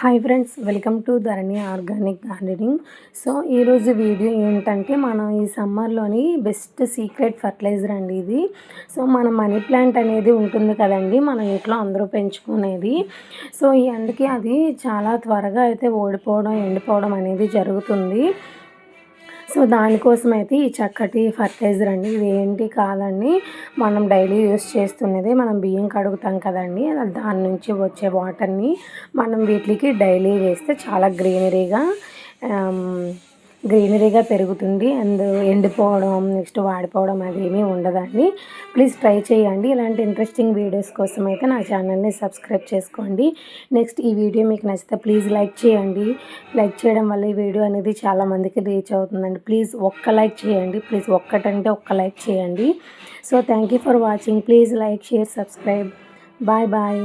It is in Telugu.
Hi friends, welcome to Dharani organic gardening. So ఈరోజు వీడియో ఏంటంటే మనం ఈ సమ్మర్లోని బెస్ట్ సీక్రెట్ ఫర్టిలైజర్ అండి ఇది. సో మన మనీ ప్లాంట్ అనేది ఉంటుంది కదండి, మన ఇంట్లో అందరూ పెంచుకునేది. సో ఈ ఎండకి అది చాలా త్వరగా అయితే ఓడిపోవడం, ఎండిపోవడం అనేది జరుగుతుంది. సో దానికోసం అయితే ఈ చక్కటి ఫర్టిలైజర్ అండి. ఇది ఏంటి కాదండి, మనం డైలీ యూస్ చేస్తున్నది. మనం బియ్యం కడుగుతాం కదండి, దాని నుంచి వచ్చే వాటర్ని మనం వీటికి డైలీ వేస్తే చాలా గ్రీనరీగా పెరుగుతుంది. అండ్ ఎండిపోవడం, నెక్స్ట్ వాడిపోవడం అదేమీ ఉండదండి. ప్లీజ్ ట్రై చేయండి. ఇలాంటి ఇంట్రెస్టింగ్ వీడియోస్ కోసం అయితే నా ఛానల్ని సబ్స్క్రైబ్ చేసుకోండి. నెక్స్ట్ ఈ వీడియో మీకు నచ్చితే ప్లీజ్ లైక్ చేయండి. లైక్ చేయడం వల్ల ఈ వీడియో అనేది చాలామందికి రీచ్ అవుతుందండి. ప్లీజ్ ఒక్క లైక్ చేయండి. ప్లీజ్ ఒక్కటంటే ఒక్క లైక్ చేయండి. So thank you for watching. Please like, share, subscribe. Bye bye.